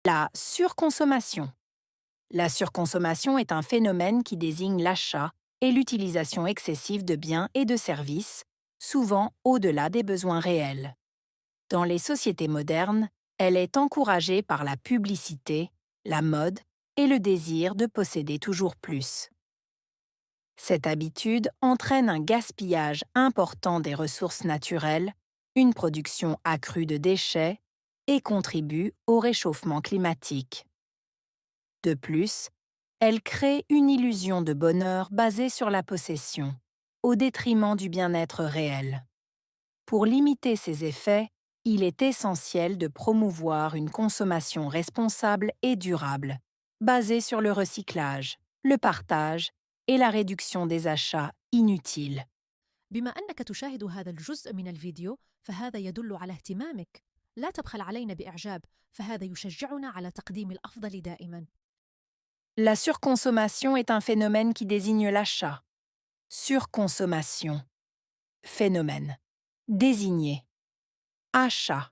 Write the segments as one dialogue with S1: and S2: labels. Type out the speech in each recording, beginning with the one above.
S1: La surconsommation. La surconsommation est un phénomène qui désigne l'achat et l'utilisation excessive de biens et de services, souvent au-delà des besoins réels. Dans les sociétés modernes, elle est encouragée par la publicité, la mode et le désir de posséder toujours plus. Cette habitude entraîne un gaspillage important des ressources naturelles, une production accrue de déchets et contribue au réchauffement climatique. De plus, elle crée une illusion de bonheur basée sur la possession, au détriment du bien-être réel. Pour limiter ces effets, il est essentiel de promouvoir une consommation responsable et durable, basée sur le recyclage, le partage et la réduction des achats inutiles.
S2: بما أنك تشاهد هذا الجزء من الفيديو فهذا يدل على اهتمامك. لا تبخل علينا بإعجاب، فهذا يشجعنا على تقديم الأفضل دائما.
S1: La surconsommation est un phénomène qui désigne l'achat. Surconsommation. Phénomène. Désigner. Achat.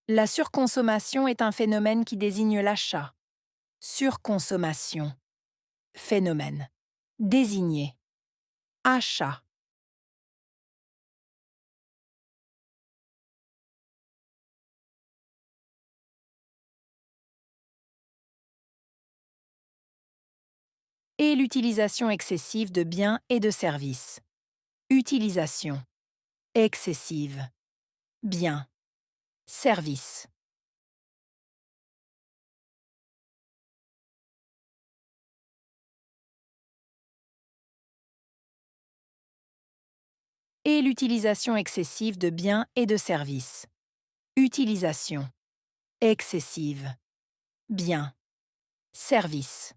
S1: La surconsommation est un phénomène qui désigne l'achat. Surconsommation. Phénomène. Désigner. Achat. Et l'utilisation excessive de biens et de services. Utilisation. Excessive. Biens. Services. Et l'utilisation excessive de biens et de services. Utilisation. Excessive. Biens. Services.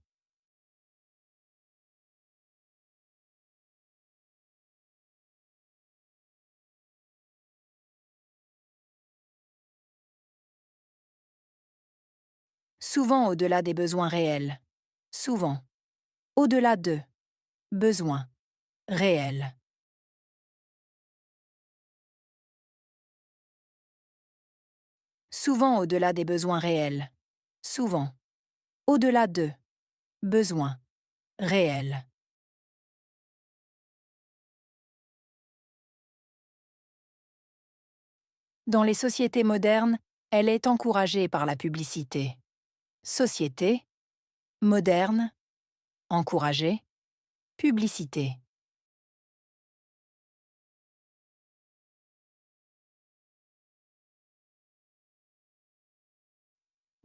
S1: Souvent au-delà des besoins réels. Souvent. Au-delà de. Besoins. Réels. Souvent au-delà des besoins réels. Souvent. Au-delà de. Besoins. Réels. Dans les sociétés modernes, elle est encouragée par la publicité. Société. Moderne. Encouragée. Publicité.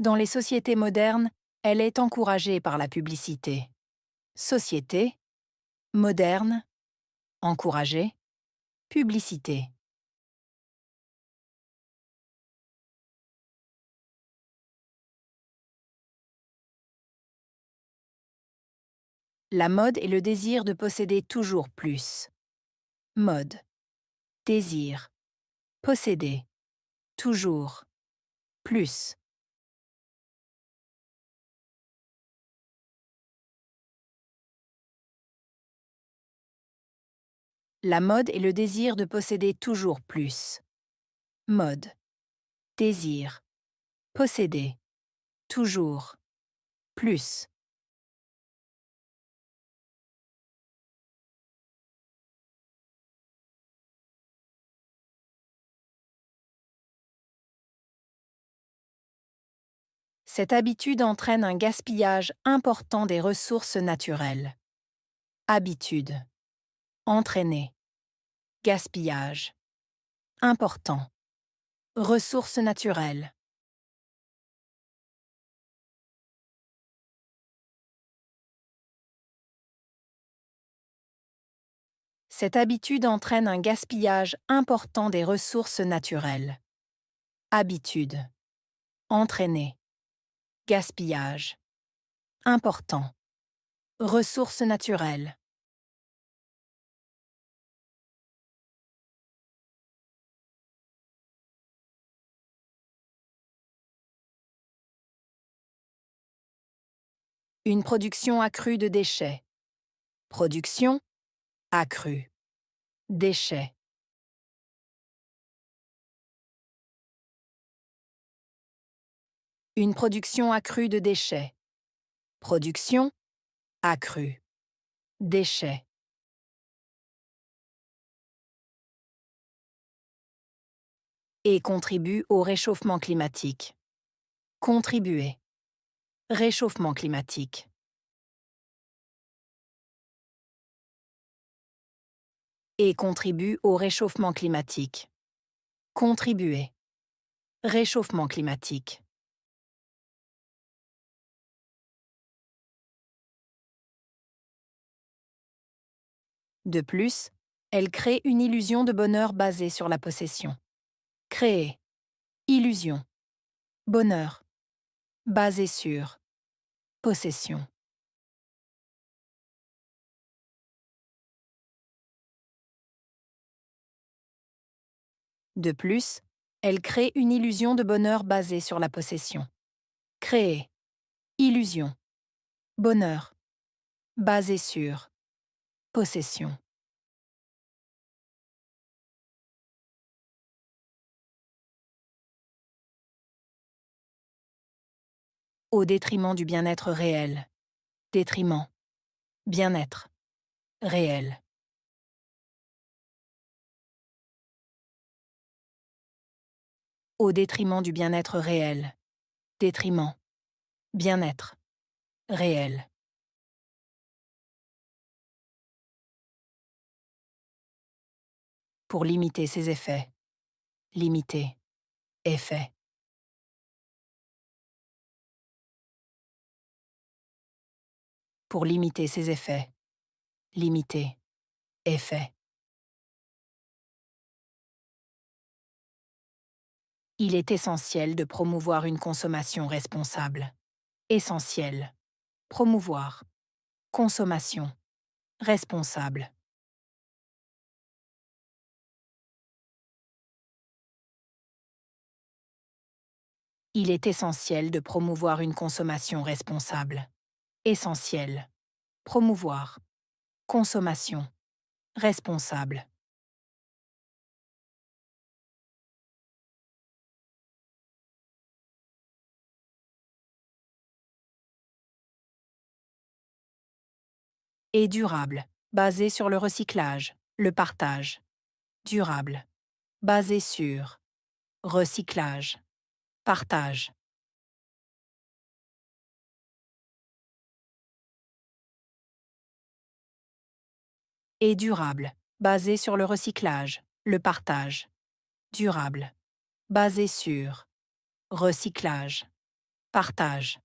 S1: Dans les sociétés modernes, elle est encouragée par la publicité. Société. Moderne. Encouragée. Publicité. La mode est le désir de posséder toujours plus. Mode. Désir. Posséder. Toujours. Plus. La mode est le désir de posséder toujours plus. Mode. Désir. Posséder. Toujours. Plus. Cette habitude entraîne un gaspillage important des ressources naturelles. Habitude. Entraîner. Gaspillage. Important. Ressources naturelles. Cette habitude entraîne un gaspillage important des ressources naturelles. Habitude. Entraîner. Gaspillage. Important. Ressources naturelles. Une production accrue de déchets. Production accrue. Déchets. Une production accrue de déchets. Production accrue. Déchets. Et contribue au réchauffement climatique. Contribuer. Réchauffement climatique. Et contribue au réchauffement climatique. Contribuer. Réchauffement climatique. De plus, elle crée une illusion de bonheur basée sur la possession. Créer. Illusion. Bonheur. Basé sur. Possession. De plus, elle crée une illusion de bonheur basée sur la possession. Créer. Illusion. Bonheur. Basé sur. Possession. Au détriment du bien-être réel. Détriment. Bien-être. Réel. Au détriment du bien-être réel. Détriment. Bien-être. Réel. Pour limiter ses effets. Limiter. Effet. Pour limiter ses effets. Limiter. Effet. Il est essentiel de promouvoir une consommation responsable. Essentiel. Promouvoir. Consommation. Responsable. Il est essentiel de promouvoir une consommation responsable. Essentiel. Promouvoir. Consommation. Responsable. Et durable. Basé sur le recyclage. Le partage. Durable. Basé sur. Recyclage. Partage. Et durable. Basé sur le recyclage. Le partage. Durable. Basé sur. Recyclage. Partage.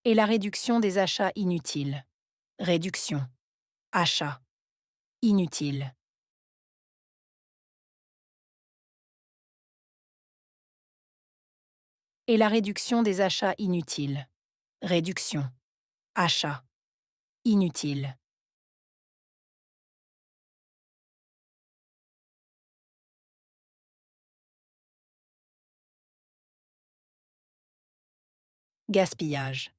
S1: Et la réduction des achats inutiles. Réduction. Achat. Inutile. Et la réduction des achats inutiles. Réduction. Achat. Inutile. Gaspillage.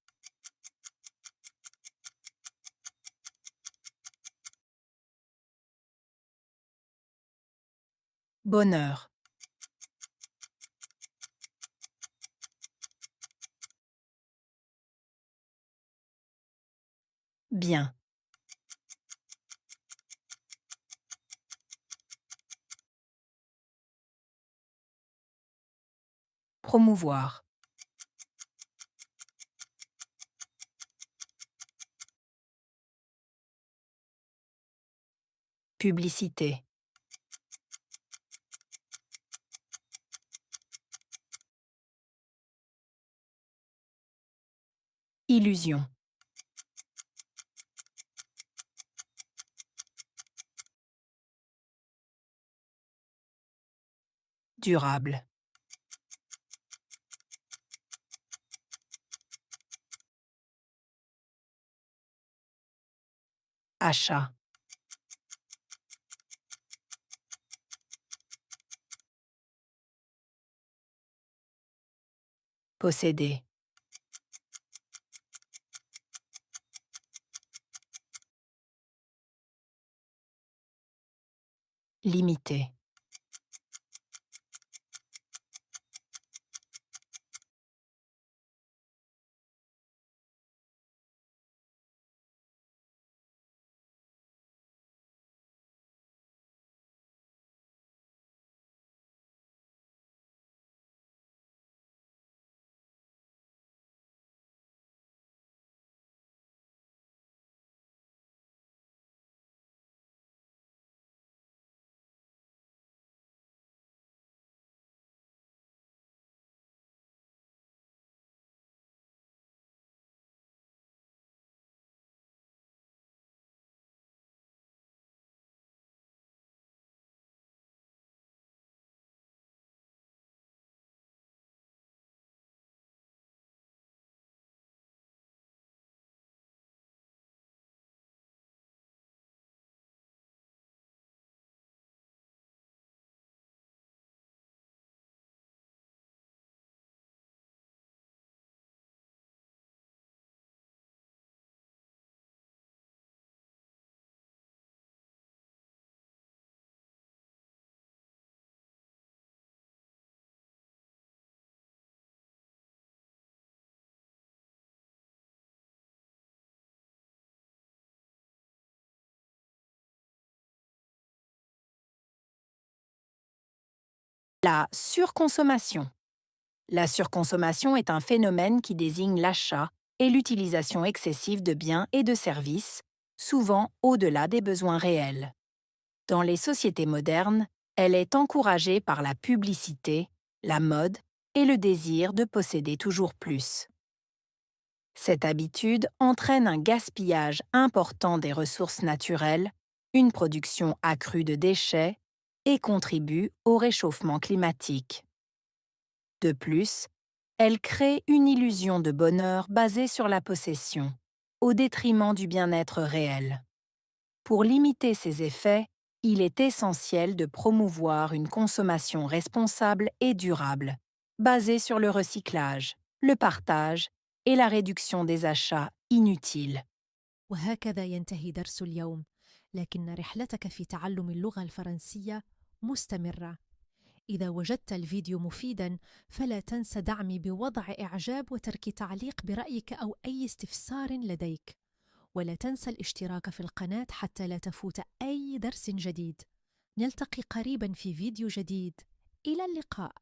S1: Bonheur. Bien. Promouvoir. Publicité. Illusion. Durable. Achat. posséder, limiter, la surconsommation. La surconsommation est un phénomène qui désigne l'achat et l'utilisation excessive de biens et de services, souvent au-delà des besoins réels. Dans les sociétés modernes, elle est encouragée par la publicité, la mode et le désir de posséder toujours plus. Cette habitude entraîne un gaspillage important des ressources naturelles, une production accrue de déchets et contribue au réchauffement climatique. De plus, elle crée une illusion de bonheur basée sur la possession, au détriment du bien-être réel. Pour limiter ces effets, il est essentiel de promouvoir une consommation responsable et durable, basée sur le recyclage, le partage et la réduction des achats inutiles.
S2: وهكذا ينتهي درس اليوم، لكن رحلتك في تعلم اللغة الفرنسية مستمرة. إذا وجدت الفيديو مفيداً فلا تنس دعمي بوضع إعجاب وترك تعليق برأيك أو أي استفسار لديك، ولا تنسى الاشتراك في القناة حتى لا تفوت أي درس جديد. نلتقي قريباً في فيديو جديد. إلى اللقاء.